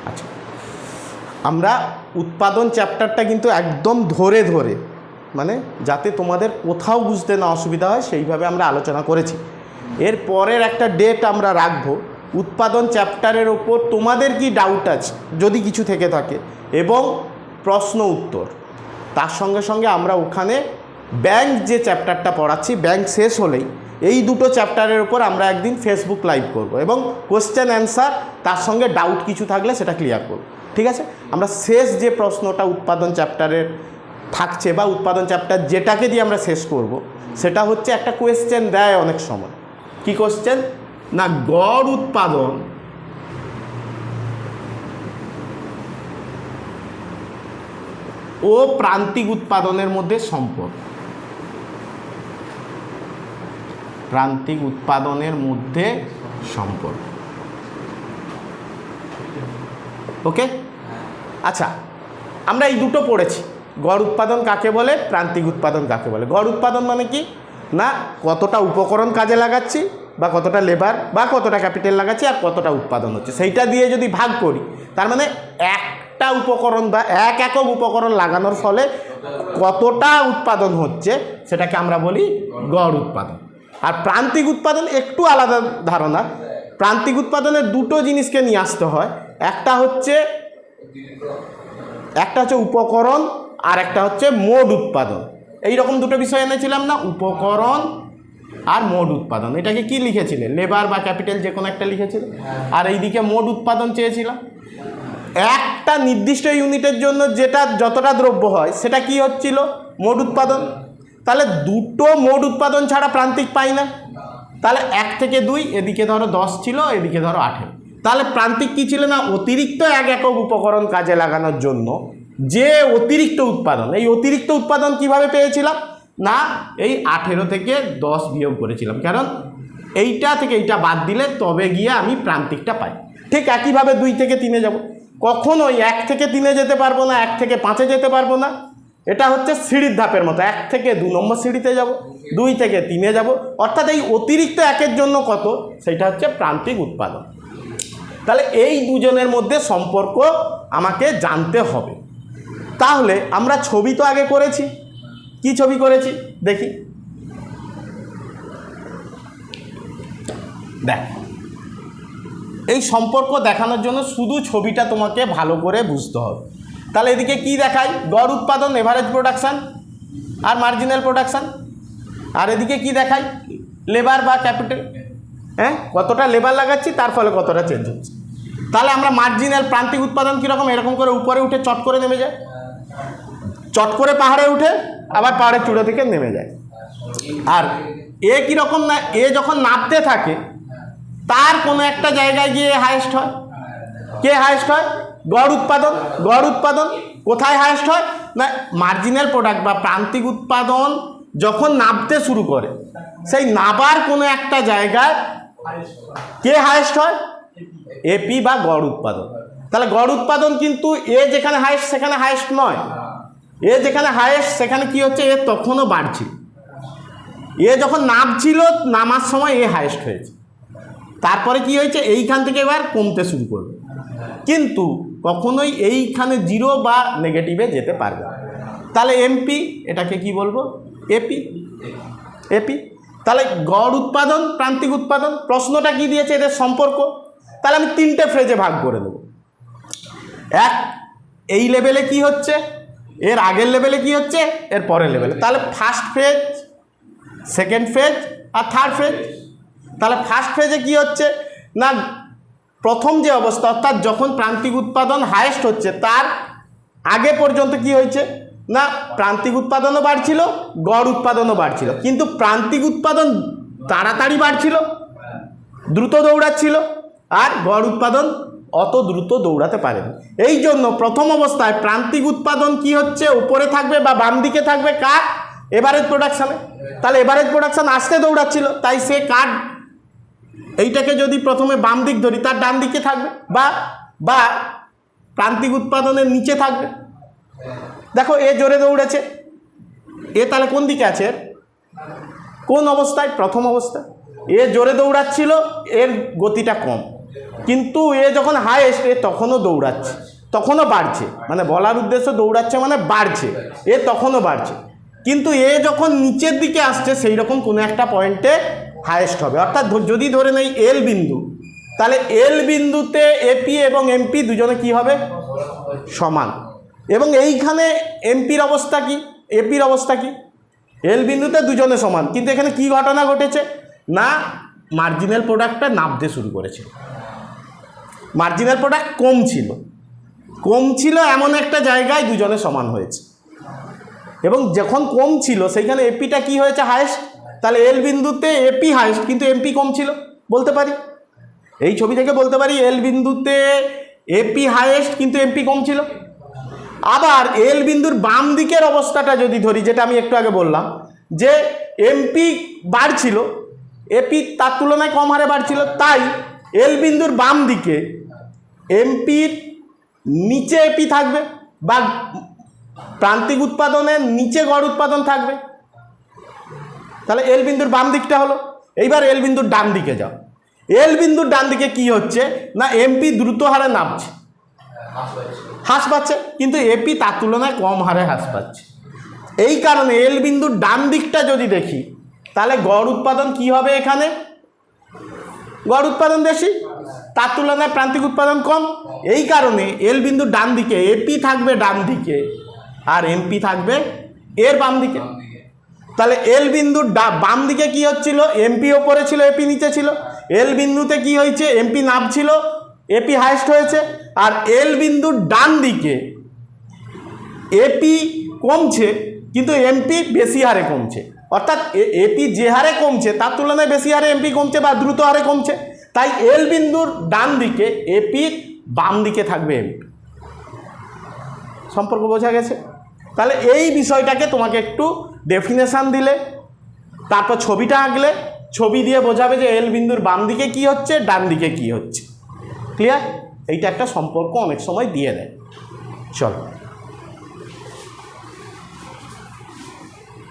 আচ্ছা, আমরা উৎপাদন চ্যাপ্টারটা কিন্তু একদম ধরে ধরে, মানে যাতে তোমাদের কোথাও বুঝতে না অসুবিধা হয় সেইভাবে আমরা আলোচনা করেছি। এর পরের একটা ডেট আমরা রাখবো উৎপাদন চ্যাপ্টারের ওপর তোমাদের কি ডাউট আছে যদি কিছু থেকে থাকে, এবং প্রশ্ন উত্তর। তার সঙ্গে সঙ্গে আমরা ওখানে ব্যাংক যে চ্যাপ্টারটা পড়াচ্ছি, ব্যাংক শেষ হলেই এই দুটো চ্যাপ্টারের ওপর আমরা একদিন ফেসবুক লাইভ করব এবং কোশ্চেন অ্যান্সার, তার সঙ্গে ডাউট কিছু থাকলে সেটা ক্লিয়ার করব। ঠিক আছে? আমরা শেষ যে প্রশ্নটা উৎপাদন চ্যাপ্টারের থাকছে বা উৎপাদন চ্যাপ্টার যেটাকে দিয়ে আমরা শেষ করব, সেটা হচ্ছে একটা কোয়েশ্চেন দেয় অনেক সময়। কি কোশ্চেন? না, গড় উৎপাদন ও প্রান্তিক উৎপাদনের মধ্যে সম্পর্ক। প্রান্তিক উৎপাদনের মধ্যে সম্পর্ক। ওকে? আচ্ছা, আমরা এই দুটো পড়েছি, গড় উৎপাদন কাকে বলে, প্রান্তিক উৎপাদন কাকে বলে। গড় উৎপাদন মানে কি না, কতটা উপকরণ কাজে লাগাচ্ছি বা কতটা লেবার বা কতটা ক্যাপিটাল লাগাচ্ছি আর কতটা উৎপাদন হচ্ছে, সেইটা দিয়ে যদি ভাগ করি, তার মানে একটা উপকরণ বা এক একক উপকরণ লাগানোর ফলে কতটা উৎপাদন হচ্ছে সেটাকে আমরা বলি গড় উৎপাদন। আর প্রান্তিক উৎপাদন একটু আলাদা ধারণা। প্রান্তিক উৎপাদনের দুটো জিনিসকে নিয়ে আসতে হয়, একটা হচ্ছে উপকরণ আর একটা হচ্ছে মোট উৎপাদন। এই রকম দুটো বিষয় এনেছিলাম না, উপকরণ আর মোট উৎপাদন। এটাকে কি লিখেছিলে, লেবার বা ক্যাপিটাল যে কোনো একটা লিখেছিলে, আর এইদিকে মোট উৎপাদন চেয়েছিলাম। একটা নির্দিষ্ট ইউনিটের জন্য যেটা যতটা দ্রব্য হয় সেটা কি হচ্ছিল, মোট উৎপাদন। তাহলে দুটো মোট উৎপাদন ছাড়া প্রান্তিক পাই না। তাহলে 1 থেকে 2, এদিকে ধরো 10 ছিল, এদিকে ধরো 18। তাহলে প্রান্তিক কি ছিল না, অতিরিক্ত এক একক উপকরণ কাজে লাগানোর জন্য যে অতিরিক্ত উৎপাদন। এই অতিরিক্ত উৎপাদন কিভাবে পেয়েছিলাম না, এই 18 থেকে 10 বিয়োগ করেছিলাম, কারণ এইটা থেকে এইটা বাদ দিলে তবে গিয়ে আমি প্রান্তিকটা পাই। ঠিক একইভাবে 2 থেকে 3-এ যাব, কখনোই 1 থেকে 3-এ যেতে পারবো না, 1 থেকে 5-এ যেতে পারবো না। এটা হচ্ছে সিঁড়ির ধাপের মতো, 1 থেকে 2 নম্বর সিঁড়িতে যাব, 2 থেকে 3-এ যাব, অর্থাৎ এই অতিরিক্ত একের জন্য কত, সেটা হচ্ছে প্রান্তিক উৎপাদন। তাহলে এই দুজনের মধ্যে সম্পর্ক আমাকে জানতে হবে। তাহলে আমরা ছবি তো আগে করেছি, কি ছবি করেছি দেখি, দেখ। এই সম্পর্ক দেখানোর জন্য শুধু ছবিটা তোমাকে ভালো করে বুঝতে হবে। তাহলে এদিকে কি দেখাই, গড় উৎপাদন, এভারেজ প্রোডাকশান আর মার্জিনাল প্রোডাকশান। আর এদিকে কি দেখাই, লেবার বা ক্যাপিটাল, হ্যাঁ, কতটা লেবার লাগাচ্ছি তার ফলে কতটা চেঞ্জ হচ্ছে। তাহলে আমরা মার্জিনাল প্রান্তিক উৎপাদন কীরকম, এরকম করে উপরে উঠে চট করে নেমে যায়, চট করে পাহাড়ে উঠে আবার পাহাড়ের চূড়া থেকে নেমে যায়। আর এ কীরকম না, এ যখন নামতে থাকে তার কোনো একটা জায়গায় গিয়ে হায়েস্ট হয়। কে হায়েস্ট হয়, গড় উৎপাদন। গড় উৎপাদন কোথায় হায়েস্ট হয় না, মার্জিনাল প্রোডাক্ট বা প্রান্তিক উৎপাদন যখন নামতে শুরু করে সেই নাবার কোনো একটা জায়গায় কে হায়েস্ট হয়, এপি বা গড় উৎপাদন। তাহলে গড় উৎপাদন কিন্তু এ যেখানে হায়েস্ট সেখানে হায়েস্ট নয়, এ যেখানে হায়েস্ট সেখানে কি হচ্ছে, এ তখনও বাড়ছে। এ যখন নামছিল, নামার সময় এ হায়েস্ট হয়েছে, তারপরে কি হয়েছে, এইখান থেকে এবার কমতে শুরু করবে, কিন্তু কখনোই এইখানে জিরো বা নেগেটিভে যেতে পারবে না। তাহলে এমপি, এটাকে কি বলবো, এপি। এপি তাহলে গড় উৎপাদন, প্রান্তিক উৎপাদন, প্রশ্নটা কি দিয়েছে, এদের সম্পর্ক। তাহলে আমি 3টে ফ্রেজে ভাগ করে দেবো। এক, এই লেভেলে কি হচ্ছে, এর আগের লেভেলে কি হচ্ছে, এর পরের লেভেলে। তাহলে ফার্স্ট ফেজ, সেকেন্ড ফেজ আর থার্ড ফেজ। তাহলে ফার্স্ট ফেজে কি হচ্ছে না, প্রথম যে অবস্থা, অর্থাৎ যখন প্রান্তিক উৎপাদন হায়েস্ট হচ্ছে তার আগে পর্যন্ত কি হয়েছে না, প্রান্তিক উৎপাদনও বাড়ছিল, গড় উৎপাদনও বাড়ছিল, কিন্তু প্রান্তিক উৎপাদন তাড়াতাড়ি বাড়ছিল, দ্রুত দৌড়াচ্ছিল, আর গড় উৎপাদন অত দ্রুত দৌড়াতে পারেনি। এই জন্য প্রথম অবস্থায় প্রান্তিক উৎপাদন কি হচ্ছে, উপরে থাকবে বা বাম দিকে থাকবে কার, এভারেজ প্রোডাকশানে। তাহলে এভারেজ প্রোডাকশান আসতে দৌড়াচ্ছিল, তাই সে কার, এইটাকে যদি প্রথমে বাম দিক ধরি তার ডান দিকে থাকবে বা প্রান্তিক উৎপাদনের নিচে থাকবে। দেখো এ জোরে দৌড়েছে, এ তাহলে কোন দিকে আছে, কোন অবস্থায়, প্রথম অবস্থায়। এ জোরে দৌড়াচ্ছিল, এর গতিটা কম, কিন্তু এ যখন হাইয়েস্ট এ তখনও দৌড়াচ্ছে, তখনও বাড়ছে, মানে বলার উদ্দেশ্য দৌড়াচ্ছে মানে বাড়ছে, এ তখনও বাড়ছে। কিন্তু এ যখন নিচের দিকে আসছে সেই রকম কোনো একটা পয়েন্টে হাইয়েস্ট হবে। অর্থাৎ যদি ধরে নেই এল বিন্দু, তাহলে এল বিন্দুতে এপি এবং এমপি দুজনে কি হবে? সমান। এবং এইখানে এমপির অবস্থা কি, এপির অবস্থা কি? এল বিন্দুতে দুজনে সমান, কিন্তু এখানে কি ঘটনা ঘটেছে না মার্জিনাল প্রোডাক্টটা নামতে শুরু করেছে। মার্জিনাল প্রোডাক্ট কম ছিল এমন একটা জায়গায় দুজনে সমান হয়েছে, এবং যখন কম ছিল সেইখানে এপিটা কি হয়েছে? হাইয়েস্ট। তাহলে এল বিন্দুতে এপি হাইয়েস্ট কিন্তু এমপি কম ছিল, বলতে পারি এই ছবি থেকে বলতে পারি এল বিন্দুতে এপি হাইয়েস্ট কিন্তু এমপি কম ছিল। আবার এল বিন্দুর বাম দিকের অবস্থাটা যদি ধরি, যেটা আমি একটু আগে বললাম যে এমপি বাড়ছিল, এপি তার তুলনায় কম হারে বাড়ছিল, তাই এল বিন্দুর বাম দিকে এমপির নিচে এপি থাকবে, বা প্রান্তিক উৎপাদনের নিচে গড় উৎপাদন থাকবে। তাহলে এল বিন্দুর বাম দিকটা হলো। এইবার এল বিন্দুর ডান দিকে যাও, এল বিন্দুর ডান দিকে কি হচ্ছে না এমপি দ্রুত হারে নামছে, হ্রাস পাচ্ছে, কিন্তু এপি তার তুলনায় কম হারে হ্রাস পাচ্ছে। এই কারণে এল বিন্দুর ডান দিকটা যদি দেখি তাহলে গড় উৎপাদন কি হবে? এখানে গড় উৎপাদন বেশি, তার তুলনায় প্রান্তিক উৎপাদন কম। এই কারণে এল বিন্দুর ডান দিকে এপি থাকবে ডান দিকে আর এমপি থাকবে এর বাম দিকে। তাহলে এল বিন্দুর বাম দিকে কি হচ্ছিল? এমপি ওপরে ছিল, এপি নিচে ছিল। এল বিন্দুতে কি হয়েছে? এমপি নামছিল, এপি হাইয়েস্ট হয়েছে। আর এল বিন্দুর ডান দিকে এপি কমছে কিন্তু এমপি বেশি হারে কমছে, অর্থাৎ এপি যে হারে কমছে তার তুলনায় বেশি হারে এমপি কমছে বা দ্রুত হারে কমছে। তাই এল বিন্দুর ডান দিকে এপির বাম দিকে থাকবে এমপি। সম্পর্ক বোঝা গেছে? তাহলে এই বিষয়টাকে তোমাকে একটু ডেফিনেশান দিলে, তারপর ছবিটা আঁকলে, ছবি দিয়ে বোঝাবে যে এল বিন্দুর বাম দিকে কি হচ্ছে, ডান দিকে কি হচ্ছে। ক্লিয়ার? এইটা একটা সম্পর্ক অনেক সময় দিয়ে দেয়। চলো।